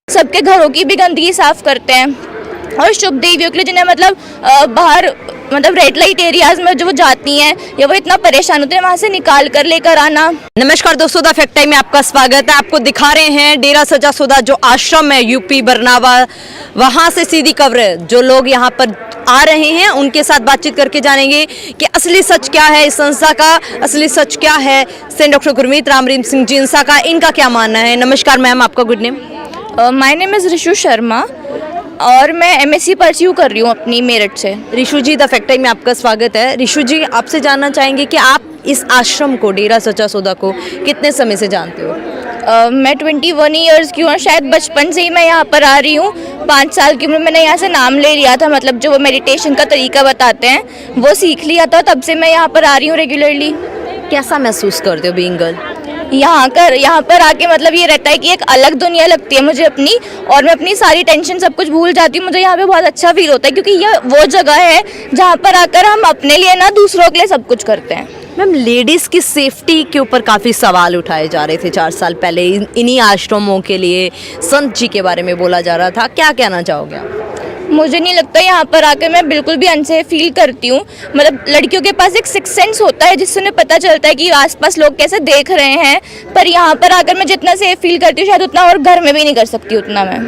सबके घरों की भी गंदगी साफ करते हैं और शुभ देवियों के लिए जिन्हें मतलब बाहर मतलब रेड लाइट एरियाज में जो वो जाती हैं या वो इतना परेशान होते हैं वहाँ से निकाल कर लेकर आना। नमस्कार दोस्तों, द फैक्ट टाइम में आपका स्वागत है। आपको दिखा रहे हैं डेरा सजा सौदा जो आश्रम है यूपी बरनावा, वहाँ से सीधी खबर है। जो लोग यहाँ पर आ रहे हैं उनके साथ बातचीत करके जानेंगे कि असली सच क्या है इस संस्था का, असली सच क्या है सेंट डॉक्टर गुरमीत राम रहीम सिंह जी इंसा का, इनका क्या मानना है। नमस्कार मैम, आपका good name? My name is Rishu Sharma और मैं एमएससी परस्यू कर रही हूँ अपनी मेरठ से। रिशु जी, द फैक्ट टाइम में आपका स्वागत है। रिशु जी, आपसे जानना चाहेंगे कि आप इस आश्रम को, डेरा सचा सौदा को कितने समय से जानते हो? मैं 21 ईयर्स की हूँ और शायद बचपन से ही मैं यहाँ पर आ रही हूँ। 5 साल की उम्र मैंने यहाँ से नाम ले लिया था, मतलब जो वो मेडिटेशन का तरीका बताते हैं वो सीख लिया था, तब से मैं यहाँ पर आ रही हूँ रेगुलरली। कैसा महसूस करते हो बीइंग गर्ल? यहाँ पर आके मतलब ये रहता है कि एक अलग दुनिया लगती है मुझे अपनी, और मैं अपनी सारी टेंशन सब कुछ भूल जाती हूँ। मुझे यहाँ पे बहुत अच्छा फील होता है क्योंकि यह वो जगह है जहाँ पर आकर हम अपने लिए ना दूसरों के लिए सब कुछ करते हैं। मैम, लेडीज़ की सेफ्टी के ऊपर काफ़ी सवाल उठाए जा रहे थे 4 साल पहले इन्हीं आश्रमों के लिए, संत जी के बारे में बोला जा रहा था, क्या कहना चाहोगे आप? मुझे नहीं लगता, यहाँ पर आकर मैं बिल्कुल भी अनसेफ फील करती हूँ। मतलब लड़कियों के पास एक सिक्स सेंस होता है जिससे उन्हें पता चलता है कि आसपास लोग कैसे देख रहे हैं, पर यहाँ पर आकर मैं जितना सेफ फील करती हूँ शायद उतना और घर में भी नहीं कर सकती उतना मैं।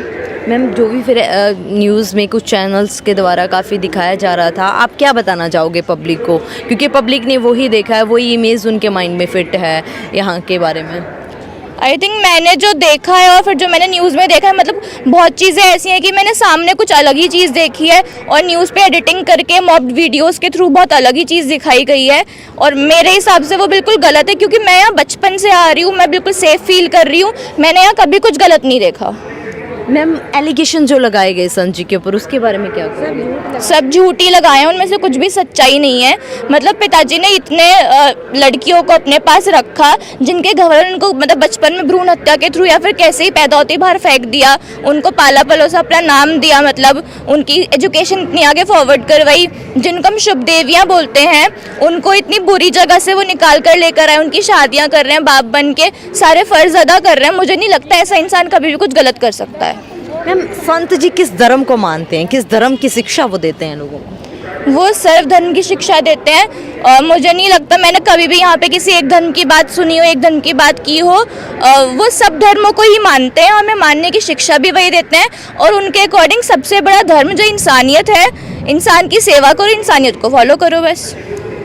मैम, जो भी फिर न्यूज़ में कुछ चैनल्स के द्वारा काफ़ी दिखाया जा रहा था, आप क्या बताना चाहोगे पब्लिक को, क्योंकि पब्लिक ने वही देखा है, वही इमेज उनके माइंड में फिट है यहाँ के बारे में? आई थिंक मैंने जो देखा है और फिर जो मैंने न्यूज़ में देखा है, मतलब बहुत चीज़ें ऐसी हैं कि मैंने सामने कुछ अलग ही चीज़ देखी है और न्यूज़ पे एडिटिंग करके मॉब्ड वीडियोस के थ्रू बहुत अलग ही चीज़ दिखाई गई है, और मेरे हिसाब से वो बिल्कुल गलत है क्योंकि मैं यहाँ बचपन से आ रही हूँ, मैं बिल्कुल सेफ फील कर रही हूँ, मैंने यहाँ कभी कुछ गलत नहीं देखा। मैम, एलिगेशन जो लगाए गए संत जी के ऊपर, उसके बारे में क्या कहोगे? सब झूठी लगाए हैं, उनमें से कुछ भी सच्चाई नहीं है। मतलब पिताजी ने इतने लड़कियों को अपने पास रखा जिनके घर वालों ने उनको मतलब बचपन में भ्रूण हत्या के थ्रू या फिर कैसे ही पैदा होते बाहर फेंक दिया, उनको पाला पलोसा अपना नाम दिया, मतलब उनकी एजुकेशन इतनी आगे फॉरवर्ड करवाई। जिनको हम शुभ देवियाँ बोलते हैं उनको इतनी बुरी जगह से वो निकाल कर लेकर आए, उनकी शादियाँ कर रहे हैं, बाप बन के सारे फर्ज अदा कर रहे हैं। मुझे नहीं लगता ऐसा इंसान कभी भी कुछ गलत कर सकता है। मैम, संत जी किस धर्म को मानते हैं, किस धर्म की शिक्षा वो देते हैं लोगों को? वो सर्व धर्म की शिक्षा देते हैं और मुझे नहीं लगता मैंने कभी भी यहाँ पे किसी एक धर्म की बात सुनी हो, एक धर्म की बात की हो। वो सब धर्मों को ही मानते हैं, हमें मानने की शिक्षा भी वही देते हैं, और उनके अकॉर्डिंग सबसे बड़ा धर्म जो इंसानियत है, इंसान की सेवा करो, इंसानियत को फॉलो करो बस।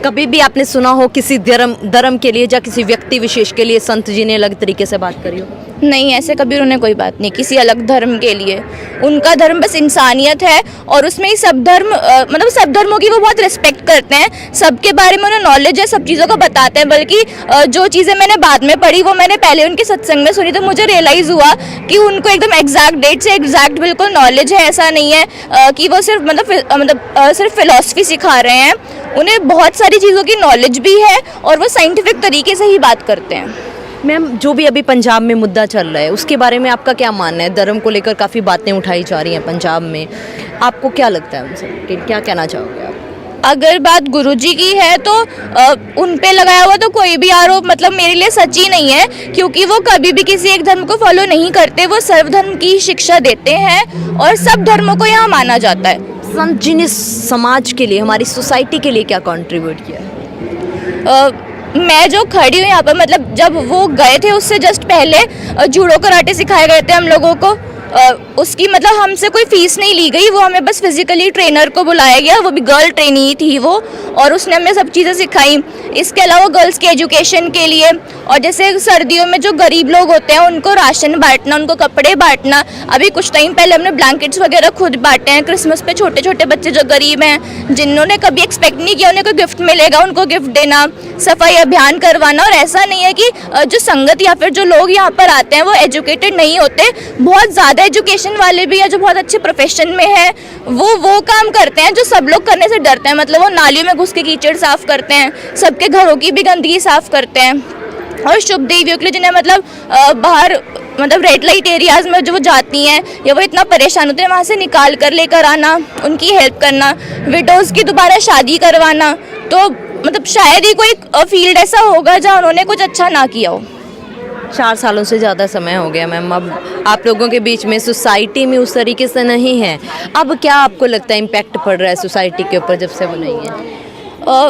कभी भी आपने सुना हो किसी धर्म के लिए या किसी व्यक्ति विशेष के लिए संत जी ने अलग तरीके से बात करी हो? नहीं, ऐसे कभी उन्होंने कोई बात नहीं किसी अलग धर्म के लिए। उनका धर्म बस इंसानियत है और उसमें ही सब धर्म मतलब सब धर्मों की वो बहुत रिस्पेक्ट करते हैं, सबके बारे में उन्हें नॉलेज है, सब चीज़ों को बताते हैं। बल्कि जो चीज़ें मैंने बाद में पढ़ी वो मैंने पहले उनके सत्संग में सुनी, तो मुझे रियलाइज़ हुआ कि उनको एकदम एग्जैक्ट डेट से एग्जैक्ट बिल्कुल नॉलेज है। ऐसा नहीं है कि वो सिर्फ सिर्फ फिलॉसफी सिखा रहे हैं, उन्हें बहुत सारी चीज़ों की नॉलेज भी है और वो साइंटिफिक तरीके से ही बात करते हैं। मैम, जो भी अभी पंजाब में मुद्दा चल रहा है उसके बारे में आपका क्या मानना है? धर्म को लेकर काफ़ी बातें उठाई जा रही हैं पंजाब में, आपको क्या लगता है उनसे, क्या कहना चाहोगे आप? अगर बात गुरुजी की है तो उन पे लगाया हुआ तो कोई भी आरोप मतलब मेरे लिए सच ही नहीं है, क्योंकि वो कभी भी किसी एक धर्म को फॉलो नहीं करते, वो सर्वधर्म की शिक्षा देते हैं और सब धर्मों को यहाँ माना जाता है। संत जी ने समाज के लिए, हमारी सोसाइटी के लिए क्या कंट्रीब्यूट किया है? मैं जो खड़ी हूँ यहाँ पर, मतलब जब वो गए थे उससे जस्ट पहले जूडो कराटे सिखाए गए थे हम लोगों को। उसकी मतलब हमसे कोई फीस नहीं ली गई, वो हमें बस फिजिकली ट्रेनर को बुलाया गया, वो भी गर्ल ट्रेनी थी वो, और उसने हमें सब चीज़ें सिखाई। इसके अलावा गर्ल्स के एजुकेशन के लिए, और जैसे सर्दियों में जो गरीब लोग होते हैं उनको राशन बांटना, उनको कपड़े बांटना। अभी कुछ टाइम पहले हमने ब्लैंकेट्स वगैरह खुद बांटे हैं क्रिसमस पे। छोटे छोटे बच्चे जो गरीब हैं, जिन्होंने कभी एक्सपेक्ट नहीं किया उन्हें कोई गिफ्ट मिलेगा, उनको गिफ्ट देना, सफाई अभियान करवाना। और ऐसा नहीं है कि जो संगत या फिर जो लोग यहाँ पर आते हैं वो एजुकेटेड नहीं होते, बहुत ज़्यादा एजुकेशन वाले भी है जो बहुत अच्छे प्रोफेशन में है, वो काम करते हैं जो सब लोग करने से डरते हैं। मतलब वो नालियों में घुस के कीचड़ साफ करते हैं, सबके घरों की भी गंदगी साफ करते हैं, और शुभ देवियों के लिए जिन्हें मतलब बाहर मतलब रेड लाइट एरियाज में जो वो जाती हैं या वो इतना परेशान होते हैं वहाँ से निकाल कर लेकर आना, उनकी हेल्प करना, विडोज़ की दोबारा शादी करवाना। तो मतलब शायद ही कोई फील्ड ऐसा होगा जहाँ उन्होंने कुछ अच्छा ना किया हो। 4 सालों से ज़्यादा समय हो गया मैम, अब आप लोगों के बीच में सोसाइटी में उस तरीके से नहीं है, अब क्या आपको लगता है इम्पैक्ट पड़ रहा है सोसाइटी के ऊपर जब से वो नहीं है?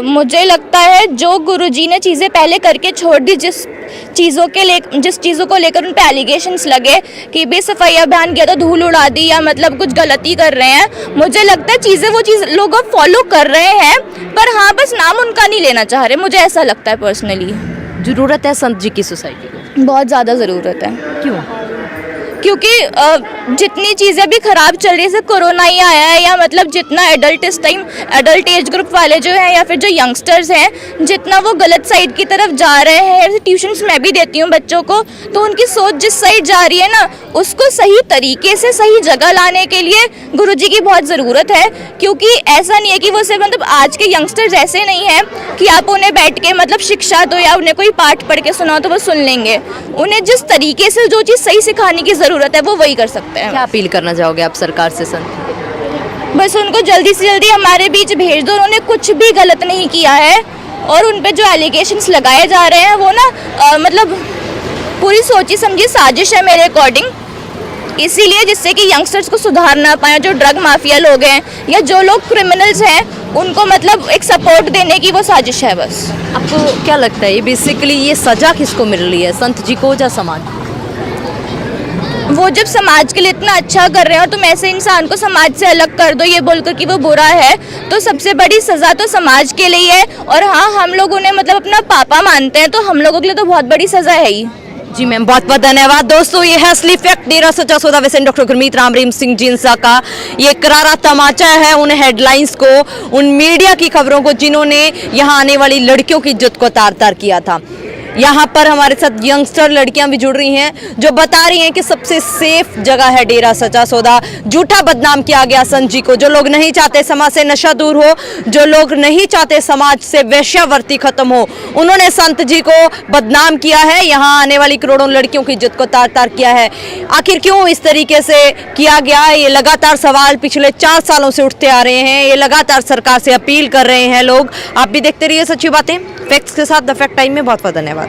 मुझे लगता है जो गुरुजी ने चीज़ें पहले करके छोड़ दी, जिस चीज़ों को लेकर उन पे एलिगेशंस लगे कि बेसफाई अभियान किया तो धूल उड़ा दी या मतलब कुछ गलती कर रहे हैं, मुझे लगता है वो चीज़ लोग अब फॉलो कर रहे हैं, पर हाँ बस नाम उनका नहीं लेना चाह रहे, मुझे ऐसा लगता है पर्सनली। ज़रूरत है संत जी की सोसाइटी को? बहुत ज़्यादा ज़रूरत है। क्यों? क्योंकि जितनी चीज़ें अभी ख़राब चल रही है, जैसे कोरोना ही आया है या मतलब जितना एडल्ट एज ग्रुप वाले जो हैं या फिर जो यंगस्टर्स हैं, जितना वो गलत साइड की तरफ जा रहे हैं, जैसे ट्यूशन्स मैं भी देती हूँ बच्चों को, तो उनकी सोच जिस साइड जा रही है ना, उसको सही तरीके से सही जगह लाने के लिए गुरुजी की बहुत ज़रूरत है। क्योंकि ऐसा नहीं है कि वो सिर्फ मतलब आज के यंगस्टर्स ऐसे नहीं हैं कि आप उन्हें बैठ के मतलब शिक्षा दो या उन्हें कोई पाठ पढ़ के सुनाओ तो वो सुन लेंगे। उन्हें जिस तरीके से जो चीज़ सही सिखाने की ज़रूरत है वो वही कर सकते हैं। क्या अपील करना चाहोगे आप सरकार से संत? बस उनको जल्दी से जल्दी हमारे बीच भेज दो, उन्होंने कुछ भी गलत नहीं किया है और उन पे जो एलिगेशंस लगाए जा रहे हैं वो ना मतलब पूरी सोची समझी साजिश है मेरे अकॉर्डिंग, इसीलिए जिससे कि यंगस्टर्स को सुधार ना पाए, जो ड्रग माफिया लोग हैं या जो लोग क्रिमिनल्स हैं उनको मतलब एक सपोर्ट देने की वो साजिश है बस। आपको क्या लगता है ये बेसिकली ये सजा किसको मिल रही है, संत जी को या समाज? वो जब समाज के लिए इतना अच्छा कर रहे हैं और तुम ऐसे इंसान को समाज से अलग कर दो ये बोलकर कि वो बुरा है, तो सबसे बड़ी सज़ा तो समाज के लिए है। और हाँ, हम लोग उन्हें मतलब अपना पापा मानते हैं, तो हम लोगों के लिए तो बहुत बड़ी सज़ा है ही। जी मैम, बहुत बहुत धन्यवाद। दोस्तों, ये है असली फैक्ट डेरा सच्चा सौदा वैसे डॉक्टर गुरमीत राम रहीम सिंह जिंसा का ये करारा तमाचा है उन हेडलाइंस को, उन मीडिया की खबरों को जिन्होंने यहाँ आने वाली लड़कियों की इज्जत को तार तार किया था। यहाँ पर हमारे साथ यंगस्टर लड़कियां भी जुड़ रही हैं जो बता रही हैं कि सबसे सेफ जगह है डेरा सच्चा सौदा। झूठा बदनाम किया गया संत जी को। जो लोग नहीं चाहते समाज से नशा दूर हो, जो लोग नहीं चाहते समाज से वेश्यावृत्ति खत्म हो, उन्होंने संत जी को बदनाम किया है। यहाँ आने वाली करोड़ों लड़कियों की इज्जत को तार तार किया है। आखिर क्यों इस तरीके से किया गया, ये लगातार सवाल पिछले 4 सालों से उठते आ रहे हैं। ये लगातार सरकार से अपील कर रहे हैं लोग। आप भी देखते रहिए सच्ची बातें फैक्ट्स के साथ द फैक्ट टाइम में। बहुत बहुत धन्यवाद।